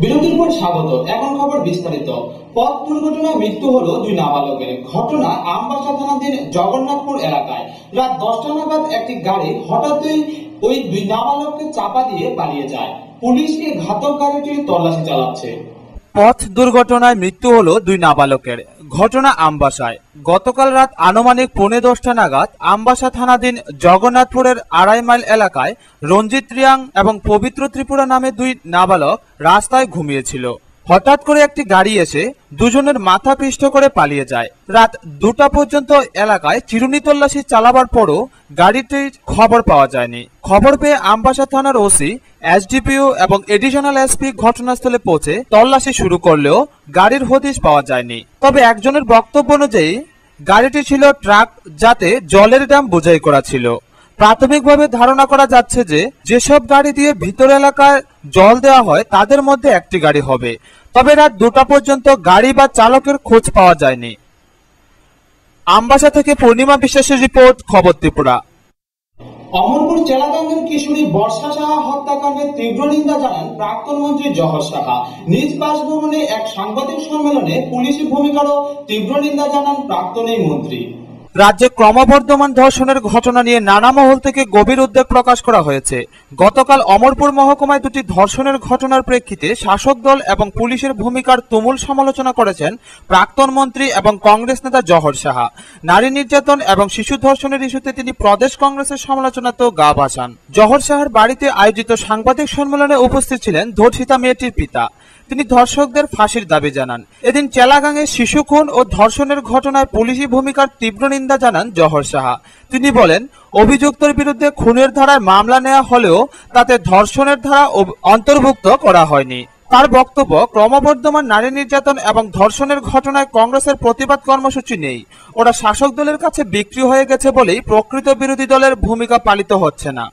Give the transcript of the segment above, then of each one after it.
বিরতির পর স্বাগত। এখন খবর বিস্তারিত। পথ দুর্ঘটনায় মৃত্যু হলো দুই নাবালকের। ঘটনা আমবাসা থানাধীন জগন্নাথপুর এলাকায়। রাত 10টা নাগাদ একটি গাড়ি হঠাৎই ওই দুই নাবালককে চাপা দিয়ে পালিয়ে যায়। পুলিশ এই ঘাতক গাড়িটির তল্লাশি চালাচ্ছে। পথ দুর্ঘটনায় মৃত্যু হলো দুই নাবালকের। ঘটনা আমবাসায়। গতকাল রাত আনুমানিক 10:45 নাগাদ আমবাসা থানাধীন জগন্নাথপুরের 2.5 মাইল এলাকায় রঞ্জিত রিয়াং এবং পবিত্র ত্রিপুরা নামে দুই নাবালক রাস্তায় ঘুমিয়েছিল। হঠাৎ করে একটি গাড়ি এসে দুজনের মাথা পিষ্ট করে পালিয়ে যায়। রাত 2টা পর্যন্ত এলাকায় চিরুনি তল্লাশি চালাবার পরও গাড়িটির খবর পাওয়া যায়নি। খবর পেয়ে আমবাসা থানার ওসি, এসডিপিও এবং এডিশনাল এসপি ঘটনাস্থলে পৌঁছে তল্লাশি শুরু করলেও গাড়ির হদিশ পাওয়া যায়নি। তবে একজনের বক্তব্য অনুযায়ী গাড়িটি ছিল ট্রাক, যাতে জলের ড্রাম বোঝাই করা ছিল। প্রাথমিকভাবে ধারণা করা যাচ্ছে যে যেসব গাড়ি দিয়ে ভিতর এলাকায় জল দেওয়া হয় তাদের মধ্যে একটি গাড়ি হবে। তবে রাত 2টা পর্যন্ত গাড়ি বা চালকের খোঁজ পাওয়া যায়নি। আমবাসা থেকে পূর্ণিমা বিশ্বাসের রিপোর্ট, খবর ত্রিপুরা। অমরপুর চেলাগাঙ্গের কিশোরী বর্ষা সাহা হত্যাকাণ্ডের তীব্র নিন্দা জানান প্রাক্তন মন্ত্রী জহর সাহা। নিজ বাসভবনে এক সাংবাদিক সম্মেলনে পুলিশি ভূমিকারও তীব্র নিন্দা জানান প্রাক্তন এই মন্ত্রী। রাজ্যে ক্রমবর্ধমান ধর্ষণের ঘটনা নিয়ে নানা মহল থেকে গভীর উদ্বেগ প্রকাশ করা হয়েছে। গতকাল অমরপুর মহকুমায় দুটি ধর্ষণের ঘটনার প্রেক্ষিতে শাসক দল এবং পুলিশের ভূমিকার তুমুল সমালোচনা করেছেন প্রাক্তন মন্ত্রী এবং কংগ্রেস নেতা জহর সাহা। নারী নির্যাতন এবং শিশু ধর্ষণের ইস্যুতে তিনি প্রদেশ কংগ্রেসের সমালোচনাতেও গা ভাসান। জহর সাহার বাড়িতে আয়োজিত সাংবাদিক সম্মেলনে উপস্থিত ছিলেন ধর্ষিতা মেয়েটির পিতা। তিনি ধর্ষকদের ফাঁসির দাবি জানান। এদিন চেলাগাঙ্গে শিশু খুন ও ধর্ষণের ঘটনায় পুলিশি ভূমিকার তীব্র নিন্দা জানান জহর সাহা। তিনি বলেন, অভিযুক্তের বিরুদ্ধে খুনের ধারায় মামলা নেওয়া হলেও তাতে ধর্ষণের ধারা অন্তর্ভুক্ত করা হয়নি। তার বক্তব্য, ক্রমবর্ধমান নারী নির্যাতন এবং ধর্ষণের ঘটনায় কংগ্রেসের প্রতিবাদ কর্মসূচি নেই। ওরা শাসক দলের কাছে বিক্রি হয়ে গেছে বলেই প্রকৃত বিরোধী দলের ভূমিকা পালিত হচ্ছে না।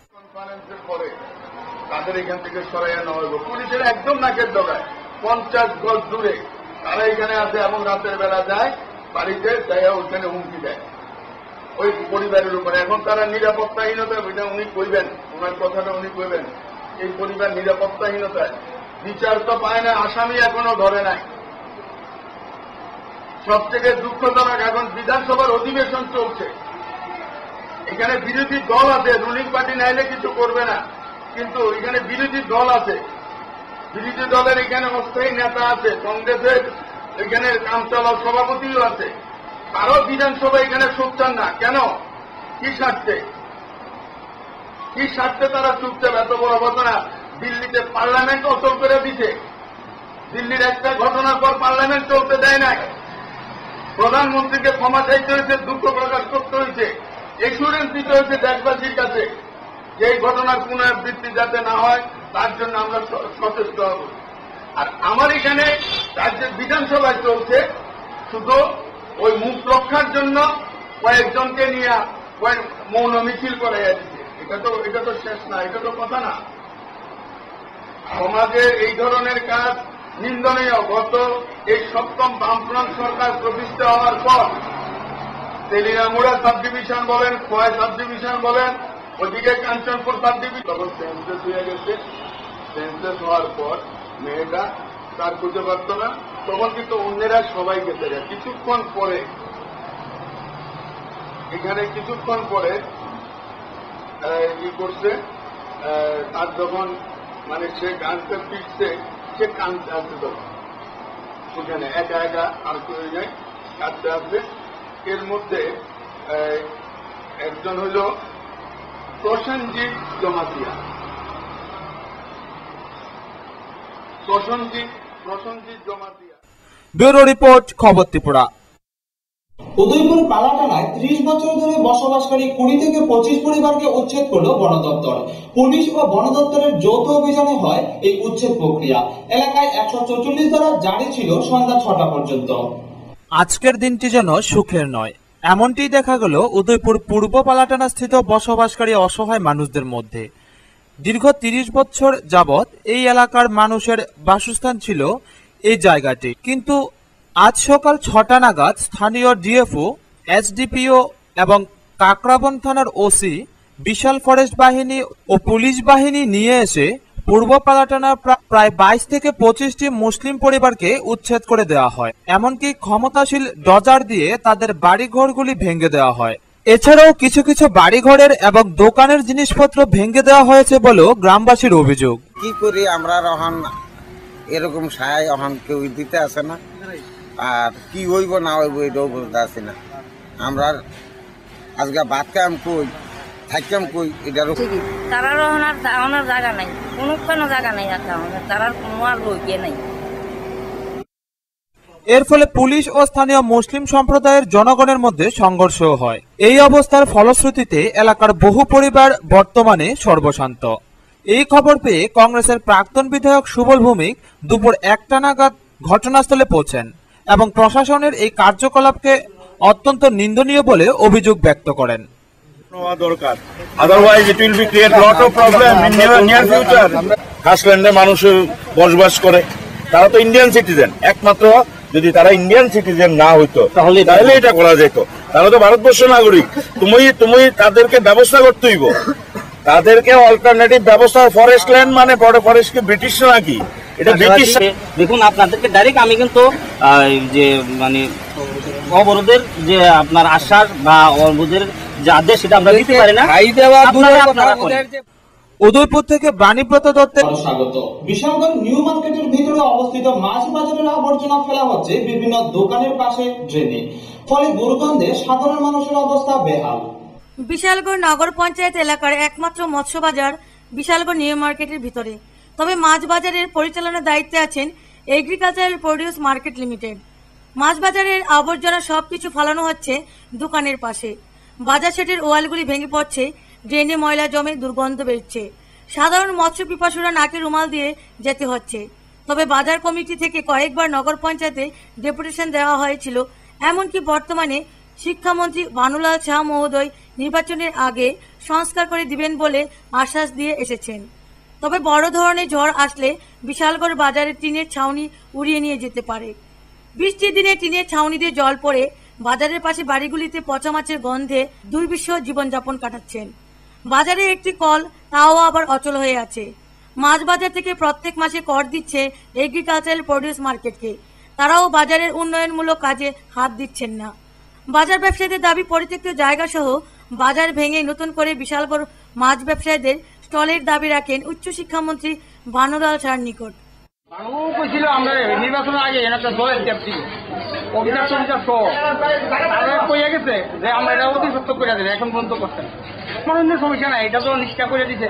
তাদের এখান থেকে সরাইয়া নেওয়া হইব। পুলিশের একদম নাকের ডগায় 50 গজ দূরে তারা এখানে আছে এবং রাতের বেলা যায় বাড়িতে যাই ওখানে হুমকি দেয় ওই পরিবারের উপরে। এখন তারা নিরাপত্তাহীনতা, ওইটা উনি কইবেন, ওনার কথাটা উনি কইবেন। এই পরিবার নিরাপত্তাহীনতায় বিচার তো পায় না, আসামি এখনো ধরে নাই। সব থেকে দুঃখজনক, এখন বিধানসভার অধিবেশন চলছে, এখানে বিরোধী দল আছে, রুলিং পার্টি নাইলে কিছু করবে না, কিন্তু এখানে বিরোধী দল আছে। বিরোধী দলের এখানে অস্থায়ী নেতা আছে, কংগ্রেসের এখানে কামচালক সভাপতিও আছে। আরো বিধানসভা এখানে সোচ্চার না কেন? কি স্বার্থে? কি স্বার্থে তারা চুপচাপ? এত বড় ঘটনা দিল্লিতে পার্লামেন্ট অচল করে দিছে। দিল্লির একটা ঘটনার পর পার্লামেন্ট চলতে দেয় নাই। প্রধানমন্ত্রীকে ক্ষমা চাইতে হয়েছে, দুঃখ প্রকাশ করতে হয়েছে, এসুরেন্স দিতে হয়েছে দেশবাসীর কাছে যে এই ঘটনার পুনরাবৃত্তি যাতে না হয়, তার জন্য আমরা সচেষ্ট হব। আর আমার এখানে রাজ্যের বিধানসভায় চলছে শুধু ওই মুখ রক্ষার জন্য কয়েকজনকে নিয়ে মৌন মিছিল করে দিচ্ছে। এটা তো শেষ না, এটা তো কথা না। সমাজের এই ধরনের কাজ নিন্দনীয়। গত এই 7ম বামফ্রন্ট সরকার প্রতিষ্ঠা হওয়ার পর তেলিয়ামুড়া সাব ডিভিশন বলেন, খোয়াই সাব ডিভিশন বলেন, ওদিকে কাঞ্চনপুর সাব ডিভিশন, তখন সেন্সেস হয়ে গেছে। সেন্সেস হওয়ার পর মেয়েটা তার খুঁজে পারত না, তখন কিন্তু অন্যেরা সবাই গেছে। কিছুক্ষণ পরে এখানে কিছুক্ষণ পরে কি করছে, তার যখন মানে সে গানতে ফিরছে, সে কানতে আসছে, তখন ওখানে একা একা আর হয়ে যায়, কাঁদতে আসবে। এর মধ্যে একজন হইল প্রসেনজিৎ জমাতিয়া। ব্যুরো রিপোর্ট, খবর ত্রিপুরা। উদয়পুর পালাটানায় 30 বছর ধরে বসবাসকারী 20 থেকে 25 পরিবারকে উচ্ছেদ করল বন দপ্তর। পুলিশ ও বন দপ্তরের যৌথ অভিযানে হয় এই উচ্ছেদ প্রক্রিয়া। এলাকায় 144 ধারা জারি ছিল সন্ধ্যা 6টা পর্যন্ত। আজকের দিনটি যেন সুখের নয়, এমনটি দেখা গেল উদয়পুর পূর্ব পালাটানা স্থিত বসবাসকারী অসহায় মানুষদের মধ্যে। দীর্ঘ 30 বছর যাবৎ এই এলাকার মানুষের বাসস্থান ছিল এই জায়গাটি, কিন্তু আজ সকাল 6টা নাগাদ স্থানীয় ডিএফও, এসডিপিও এবং কাকরাবন থানার ওসি বিশাল ফরেস্ট বাহিনী ও পুলিশ বাহিনী নিয়ে এসে পূর্ব পালাটানা প্রায় 22 থেকে 25টি মুসলিম পরিবারকে উচ্ছেদ করে দেওয়া হয়। এমনকি ক্ষমতাশীল ডজার দিয়ে তাদের বাড়িঘরগুলি ভেঙে দেওয়া হয়। এছাড়াও কিছু কিছু বাড়িঘরের এবং দোকানের জিনিসপত্র ভেঙে দেওয়া হয়েছে বলেও গ্রামবাসীর অভিযোগ। কি করি আমরা রহন এরকম সাহায্য এখন কেউ দিতে আসে না, আর কি হইব না হইব এটাও বলতে আসে না। আমরা আজকে ভাত খাম কই থাকতাম কই এটারও তারা রহনার জায়গা নাই, কোনো জায়গা নাই, তারার কোনো আর রইয়ে নাই। এর ফলে পুলিশ ও স্থানীয় মুসলিম সম্প্রদায়ের জনগণের মধ্যে সংঘর্ষ হয়। এই অবস্থার ফলশ্রুতিতে এলাকার বহু পরিবার বর্তমানে সর্বশান্ত। এই খবর পেয়ে কংগ্রেসের প্রাক্তন বিধায়ক সুবল ভৌমিক দুপুর 1টা নাগাদ ঘটনাস্থলে পৌঁছেন এবং প্রশাসনের এই কার্যকলাপকে অত্যন্ত নিন্দনীয় বলে অভিযোগ ব্যক্ত করেন। দরকার, otherwise it will be create lot of problem in near future. খাসল্যান্ডে মানুষ বসবাস করে, তারা তো ইন্ডিয়ান সিটিজেন। একমাত্র যদি তারা ইন্ডিয়ান সিটিজেন না হইতো তাহলে এটা করা যেত। তারা তো ভারতবর্ষ নাগরিক। তুমি তাদেরকে ব্যবস্থা করতে হইব, তাদেরকে অল্টারনেটিভ ব্যবস্থা। ফরেস্ট ল্যান্ড মানে বড় ফরেস্ট কি ব্রিটিশ নাকি? এটা ব্রিটিশ। দেখুন, আপনাদেরকে ডাইরেক্ট আমি কিন্তু যে মানে অবরোধের যে আপনার আশ্বাস বা অবরোধের যে আদেশ সেটা আমরা দিতে পারি না। উদয়পুর থেকে বাণীব্রত দত্তের স্বাগত। বিশালগড় নিউ মার্কেটের ভিতরে অবস্থিত মাছ বাজারের আবর্জনা ফেলা হচ্ছে বিভিন্ন দোকানের পাশে ড্রেনে, ফলে দুর্গন্ধে সাধারণ মানুষের অবস্থা বেহাল। বিশালগড় নগর পঞ্চায়েত এলাকার একমাত্র মৎস্য বাজার বিশালগড় নিউ মার্কেটের ভিতরে। তবে মাছ বাজারের পরিচালনার দায়িত্বে আছেন এগ্রিকালচারাল প্রডিউস মার্কেট লিমিটেড। মাছ বাজারের আবর্জনা সবকিছু ফেলানো হচ্ছে দোকানের পাশে। বাজার সেটের ওয়ালগুলি ভেঙে পড়ছে, ড্রেনে ময়লা জমে দুর্গন্ধ বেরছে। সাধারণ মৎস্য পিপাসুরা নাকে রুমাল দিয়ে যেতে হচ্ছে। তবে বাজার কমিটি থেকে কয়েকবার নগর পঞ্চায়েতে ডেপুটেশন দেওয়া হয়েছিল। এমনকি বর্তমানে শিক্ষামন্ত্রী ভানুলাল শাহ মহোদয় নির্বাচনের আগে সংস্কার করে দিবেন বলে আশ্বাস দিয়ে এসেছেন। তবে বড় ধরনের ঝড় আসলে বিশালগড় বাজারের টিনের ছাউনি উড়িয়ে নিয়ে যেতে পারে। বৃষ্টির দিনে টিনের ছাউনি দিয়ে জল পড়ে বাজারের পাশে বাড়িগুলিতে পচা মাছের গন্ধে দুর্বিষহ জীবনযাপন কাটাচ্ছেন। বাজারে একটি কল, তাও আবার অচল হয়ে আছে। মাছ বাজার থেকে প্রত্যেক মাসে কর দিচ্ছে এগ্রিকালচারাল প্রডিউস মার্কেটকে। তারাও বাজারের উন্নয়নমূলক কাজে হাত দিচ্ছেন না। বাজার ব্যবসায়ীদের দাবি, পরিত্যক্ত জায়গা সহ বাজার ভেঙে নতুন করে বিশালগড় মাছ ব্যবসায়ীদের স্টলের দাবি রাখেন উচ্চশিক্ষামন্ত্রী ভানুলাল শাহর নিকট। কইছিল আমরা নির্বাচনের আগে একটা দলের ক্যাপ্টি অভিযোগ কইয়া গেছে যে আমরা এটা অতি সত্য করে দেবে, এখন বন্ধ করতে আমার অন্য সমস্যা নাই, এটা তো নিষ্ঠা করে দিছে।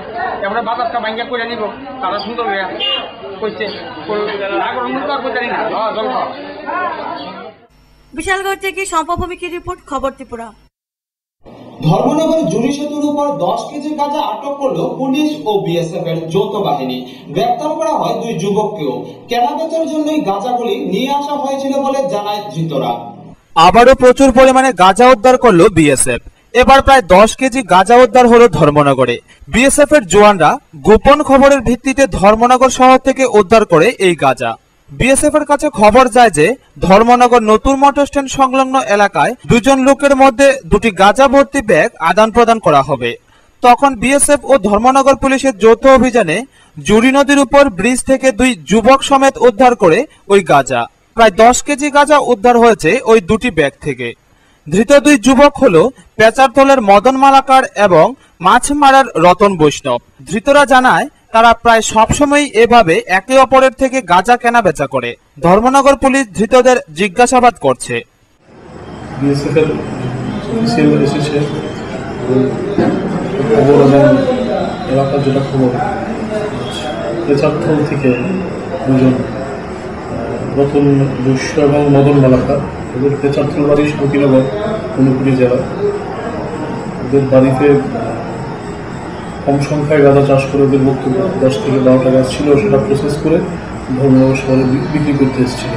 আমরা বাজারটা ভাঙ্গা করে নিব, তারা সুন্দর হয়ে কইছে বিশালগড় থেকে শম্পা ভৌমিকের রিপোর্ট, খবর ত্রিপুরা। ধর্মনগর জুড়ি সেতুর উপর 10 কেজি গাঁজা আটক করল পুলিশ ও বিএসএফ এর যৌথ বাহিনী। গ্রেপ্তার করা হয় 2 যুবককেও। কেনাবেচার জন্যই গাঁজাগুলি নিয়ে আসা হয়েছিল বলে জানায় ধৃতরা। আবারও প্রচুর পরিমাণে গাঁজা উদ্ধার করল বিএসএফ। এবার প্রায় 10 কেজি গাঁজা উদ্ধার হলো ধর্মনগরে। বিএসএফ এর জওয়ানরা গোপন খবরের ভিত্তিতে ধর্মনগর শহর থেকে উদ্ধার করে এই গাঁজা। বিএসএফ এর কাছে খবর যায় যে ধর্মনগর নতুন মোটর স্ট্যান্ড সংলগ্ন এলাকায় 2 জন লোকের মধ্যে 2টি গাঁজা ভর্তি ব্যাগ আদান প্রদান করা হবে। তখন বিএসএফ ও ধর্মনগর পুলিশের যৌথ অভিযানে জুড়ি নদীর উপর ব্রিজ থেকে 2 যুবক সমেত উদ্ধার করে ওই গাঁজা। প্রায় 10 কেজি গাঁজা উদ্ধার হয়েছে ওই 2টি ব্যাগ থেকে। ধৃত 2 যুবক হলো পেচারতলের মদন মালাকার এবং মাছমারার রতন বৈষ্ণব। ধৃতরা জানায় তারা প্রায় সবসময় এভাবে একে অপরের থেকে গাঁজা কেনা বেচা করে। ধর্মনগর পুলিশ ধৃতদের জিজ্ঞাসাবাদ করছে। এলাকার যেটা খবর, পেচারতল থেকে 2 জন রতন বৈশ্য এবং মদন মালাকার, এদের পেচারতল বাড়ি শৌকিনগর, ঊনকোটি জেলা। এদের বাড়িতে কম সংখ্যায় গাঁজা চাষ করে ওদের বক্তব্য 10 থেকে 12টা গাছ ছিল, সেটা প্রসেস করে ধর্মনগর শহরে বিক্রি করতে এসেছিল।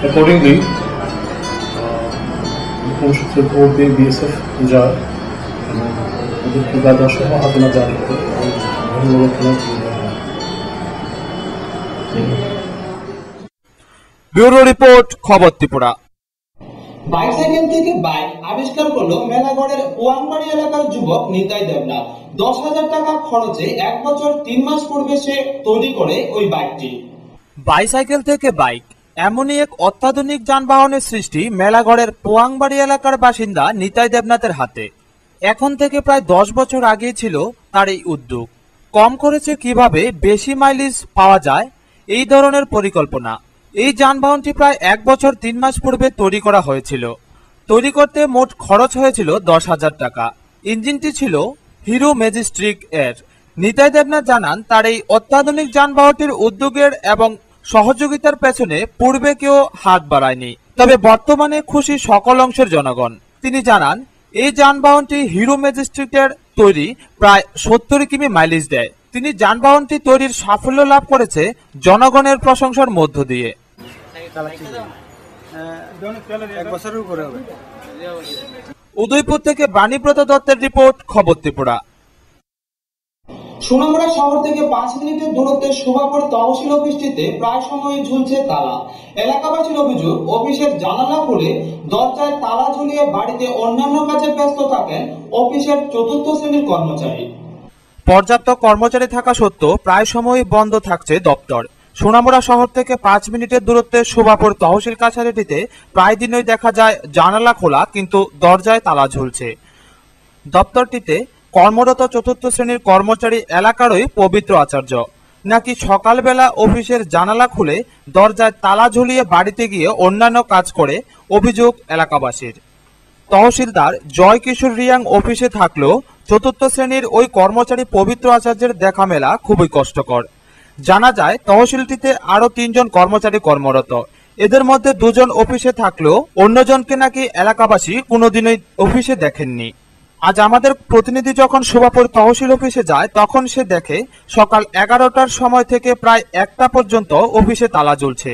অ্যাকর্ডিংলি কোন সূত্রে খবর পেয়ে বিএসএফ যায় এবং ওদেরকে গাঁজা সহ হাতে জারি করে ধর্মনগর থানায়। ব্যুরো রিপোর্ট, খবর ত্রিপুরা। বাইসাইকেল থেকে বাইক আবিষ্কার করলো মেলাগড়ের ওয়ানবাড়ি এলাকার যুবক নিতাই দেবনাথ। 10,000 টাকা খরচে 1 বছর 3 মাস পূর্বে সে তৈরি করে ওই বাইকটি। বাইসাইকেল থেকে বাইক এমনই এক অত্যাধুনিক যানবাহনের সৃষ্টি মেলাগড়ের পোয়াংবাড়ি এলাকার বাসিন্দা নিতাই দেবনাথের হাতে। এখন থেকে প্রায় 10 বছর আগে ছিল তার এই উদ্যোগ। কম খরচে কিভাবে বেশি মাইলেজ পাওয়া যায় এই ধরনের পরিকল্পনা। এই যানবাহনটি প্রায় 1 বছর 3 মাস পূর্বে তৈরি করা হয়েছিল। তৈরি করতে মোট খরচ হয়েছিল 10,000 টাকা। ইঞ্জিনটি ছিল হিরো ম্যাজিস্ট্রিক এর। নিতাই দেবনাথ জানান, তার এই অত্যাধুনিক যানবাহনটির উদ্যোগের এবং সহযোগিতার পেছনে পূর্বে কেউ হাত বাড়ায়নি, তবে বর্তমানে খুশি সকল অংশের জনগণ। তিনি জানান, এই যানবাহনটি হিরো ম্যাজিস্ট্রিকের তৈরি, প্রায় 70 কিমি মাইলেজ দেয়। তিনি যানবাহনটি তৈরির সাফল্য লাভ করেছে জনগণের প্রশংসার মধ্য দিয়ে। উদয়পুর থেকে বাণীব্রত দত্তের রিপোর্ট, খবর ত্রিপুরা। সোনামুড়া শহর থেকে 5 মিনিটের দূরত্বে শোভাপুর তহসিল অফিসটিতে প্রায় সময় ঝুলছে তালা। এলাকাবাসীর অভিযোগ, অফিসের জানালা খুলে দরজায় তালা ঝুলিয়ে বাড়িতে অন্যান্য কাজে ব্যস্ত থাকেন অফিসের 4র্থ শ্রেণীর কর্মচারী। পর্যাপ্ত কর্মচারী থাকা সত্ত্বেও প্রায় সময়ই বন্ধ থাকছে দপ্তর। সোনামুড়া শহর থেকে 5 মিনিটের দূরত্বে শোভাপুর তহসিল কাছারিটিতে প্রায় দিনই দেখা যায় জানালা খোলা, কিন্তু দরজায় তালা ঝুলছে। দপ্তরটিতে কর্মরত 4র্থ শ্রেণীর কর্মচারী এলাকারই পবিত্র আচার্য নাকি সকালবেলা অফিসের জানালা খুলে দরজায় তালা ঝুলিয়ে বাড়িতে গিয়ে অন্যান্য কাজ করে, অভিযোগ এলাকাবাসীর। তহসিলদার জয় কিশোর রিয়াং অফিসে থাকলেও 4র্থ শ্রেণীর ওই কর্মচারী পবিত্র আচার্যের দেখা মেলা খুবই কষ্টকর। জানা যায়, তহসিলটিতে আরো 3 জন কর্মচারী কর্মরত। এদের মধ্যে 2 জন অফিসে থাকলেও অন্যজনকে নাকি এলাকাবাসী কোনোদিনই অফিসে দেখেননি। আজ আমাদের প্রতিনিধি যখন শোভাপুর তহসিল অফিসে যায়, তখন সে দেখে সকাল 11টার সময় থেকে প্রায় 1টা পর্যন্ত অফিসে তালা ঝুলছে।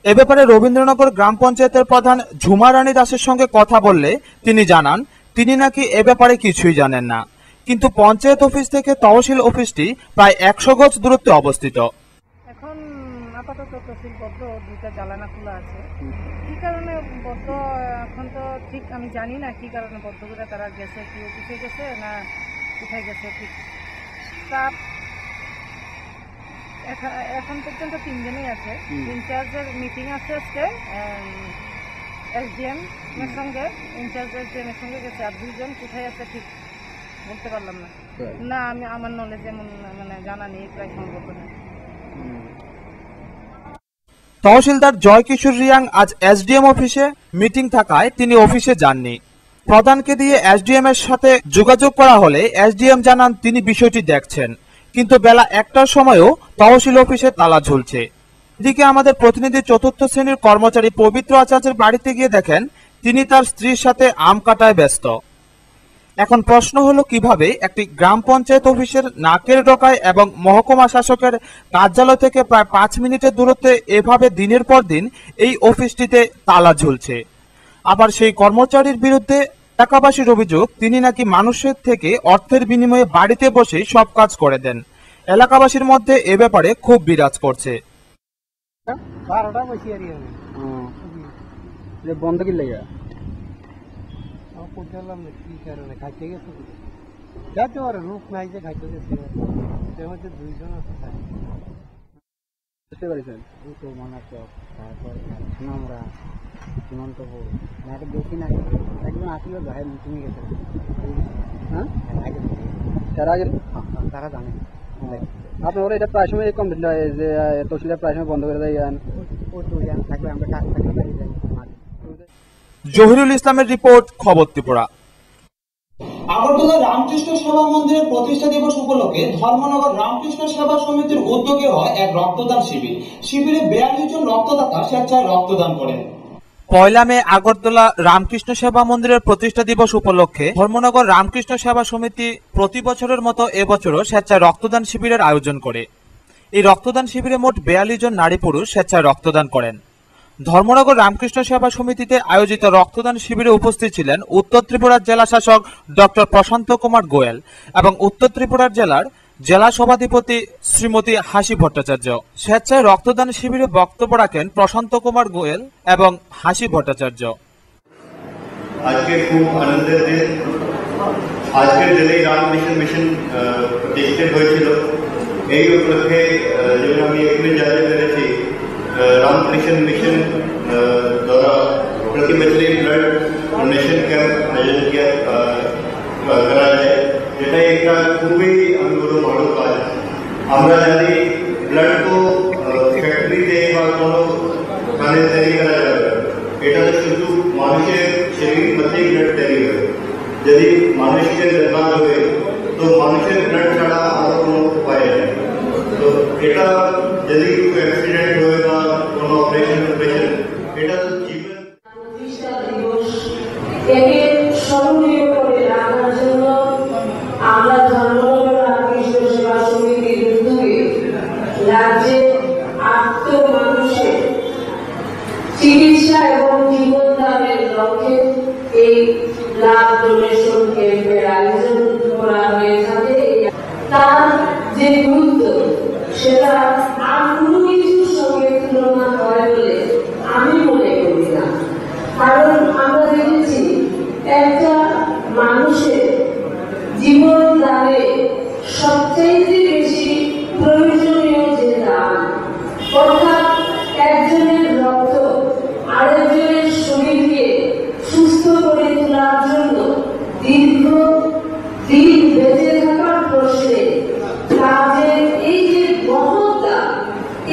এ ব্যাপারে রবীন্দ্রনগর গ্রাম পঞ্চায়েতের প্রধান ঝুমা রানী দাসের সঙ্গে কথা বললে তিনি জানান, তিনি নাকি এ ব্যাপারে কিছুই জানেন না, কিন্তু পঞ্চায়েত অফিস থেকে তহসিল অফিসটি প্রায় 100 গজ দূরত্বে অবস্থিত। এখন আপাতত তহসিল বদ্ধ, 2টা জ্বালানা খোলা আছে। কি কারণে বদ্ধ এখন তো ঠিক আমি জানি না, কি কারণে বদ্ধ করে তারা গেছে, কি অফিসে গেছে না কোথায় গেছে ঠিক। স্টাফ এখন পর্যন্ত 3 জনই আছে। ইনচার্জের মিটিং আছে আজকে, SDM এর সঙ্গে, ইনচার্জ SDM এর সঙ্গে গেছে। আর 2 জন কোথায় আছে ঠিক বলতে পারলাম না। না, আমি আমার নলেজে মানে জানা নেই, প্রায় সম্ভব না। তহসিলদার জয় কিশোর রিয়াং আজ SDM অফিসে মিটিং থাকায় তিনি অফিসে যাননি। প্রধানকে দিয়ে SDM এর সাথে যোগাযোগ করা হলে SDM জানান তিনি বিষয়টি দেখছেন, কিন্তু বেলা 1টার সময়ও তহসিল অফিসে তালা ঝুলছে। এদিকে আমাদের প্রতিনিধি 4র্থ শ্রেণীর কর্মচারী পবিত্র আচার্যের বাড়িতে গিয়ে দেখেন তিনি তার স্ত্রীর সাথে আম কাটায় ব্যস্ত। এখন প্রশ্ন হলো, কিভাবে একটি গ্রাম পঞ্চায়েত অফিসের নাকের ডগায় এবং মহকুমা শাসকের কার্যালয় থেকে প্রায় 5 মিনিটের দূরত্বে এভাবে দিনের পর দিন এই অফিসটিতে তালা ঝুলছে। আবার সেই কর্মচারীর বিরুদ্ধে এলাকাবাসীর অভিযোগ, তিনি নাকি মানুষের থেকে অর্থের বিনিময়ে বাড়িতে বসে সব কাজ করে দেন। এলাকাবাসীর মধ্যে এ ব্যাপারে খুব বিরাজ করছে। বন্ধ কি লাগে কি কারণে খাইতে গেছে, যাতে ওর রূপ নাই যে খাইতে গেছে, এর মধ্যে 2 জন আছে। বুঝতে পারছেন তো মনাচক, তারপর সোনামুড়া, সীমান্তপুর, না এটা বেশি না, একজন আসলে ভাই মিটিংয়ে গেছে। হ্যাঁ, আগে তার আগে তারা জানে। আপনার এটা প্রায় সময় কমপ্লিট হয় যে তহসিলদার প্রায় সময় বন্ধ করে দেয়। ও তো থাকবে, আমরা কাজ থাকলে যাই। জহিরুল ইসলামের রিপোর্ট, খবর ত্রিপুরা। আগরতলা রামকৃষ্ণ সেবা মন্দিরের প্রতিষ্ঠা দিবস উপলক্ষে ধর্মনগর রামকৃষ্ণ সেবা সমিতির উদ্যোগে হয় এক রক্তদান শিবির। শিবিরে 42 জন রক্তদাতা স্বেচ্ছায় রক্তদান করেন। 1 মে আগরতলা রামকৃষ্ণ সেবা মন্দিরের প্রতিষ্ঠা দিবস উপলক্ষে ধর্মনগর রামকৃষ্ণ সেবা সমিতি প্রতি বছরের মতো এবছরও স্বেচ্ছায় রক্তদান শিবিরের আয়োজন করে। এই রক্তদান শিবিরে মোট 42 জন নারী পুরুষ স্বেচ্ছায় রক্তদান করেন। ধর্মনগর রামকৃষ্ণ সেবা সমিতিতে আয়োজিত রক্তদান শিবিরে উপস্থিত ছিলেন উত্তর ত্রিপুরার জেলা শাসক ডক্টর প্রশান্ত কুমার গোয়েল এবং উত্তর ত্রিপুরার জেলার জেলা সভাধিপতি শ্রীমতী হাসি ভট্টাচার্য। স্বেচ্ছায় রক্তদান শিবিরে বক্তব্য রাখেন প্রশান্ত কুমার গোয়েল এবং হাসি ভট্টাচার্য। আজকে খুব আনন্দের দিন। আজকের দিনেই রামকৃষ্ণ মিশন প্রতিষ্ঠিত হয়েছিল। এই উপলক্ষে যেমন আমি এখানে জানতে পেরেছি, रामकृष्ण मिशन द्वारा प्रति बच्चे ब्लड डोनेशन कैंप आयोजन किया करा जाए, যেটা একটা খুবই আমি বলবো ভালো কাজ। আমরা জানি ব্লাড তো ফ্যাক্টরিতে বা কোনো মানে তৈরি করা যাবে, এটা তো শুধু মানুষের শরীর মধ্যেই ব্লাড তৈরি হয়। যদি মানুষের ব্লাড হবে তো মানুষের ব্লাড ছাড়া আর কোনো উপায় নেই। তো এটা যদি কোনো অ্যাক্সিডেন্ট হয়ে বা কোনো অপারেশন এটা তো জীবন প্রতিষ্ঠা দিবস একে স্মরণীয় করে রাখার জন্য আমরা ধর্মনগর রামকৃষ্ণ সেবা সমিতির উদ্যোগে রাজ্যে আত্ম মানুষের চিকিৎসা এবং জীবনদানের লক্ষ্যে এই ব্লাড ডোনেশন ক্যাম্পের আয়োজন করা হয়ে থাকে। তার যে গুরুত্ব সেটা আর কোনো কিছুর সঙ্গে তুলনা হয় বলে আমি মনে করি না। কারণ আমরা দেখেছি একটা মানুষের জীবন দানে সবচেয়ে বেশি প্রয়োজনীয় যে দান, অর্থাৎ একজনের রক্ত আরেকজনের শরীরকে সুস্থ করে তোলার জন্য দীর্ঘ দিন বেঁচে থাকার প্রশ্নে কাজের এই যে মহত্তা,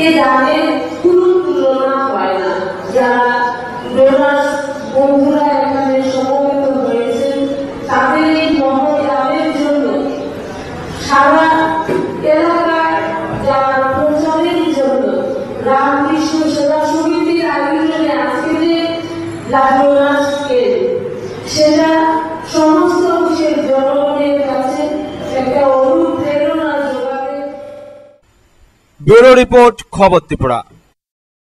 এ দানের কোনো তুলনা হয় না। যারা ডোনার বন্ধুরা এখানে সমবেত হয়েছেন তাদের এই মহৎ দানের জন্য সারা এলাকায় যাওয়ার প্রচারের জন্য রামকৃষ্ণ সেবা সমিতির আয়োজনে আজকে যে ব্লাড ডোনার ক্যাম্প, সেটা সমস্ত দেশের জনগণের কাছে একটা অনুপ্রেরণা যোগাবে। ব্যুরো রিপোর্ট, খবর ত্রিপুরা।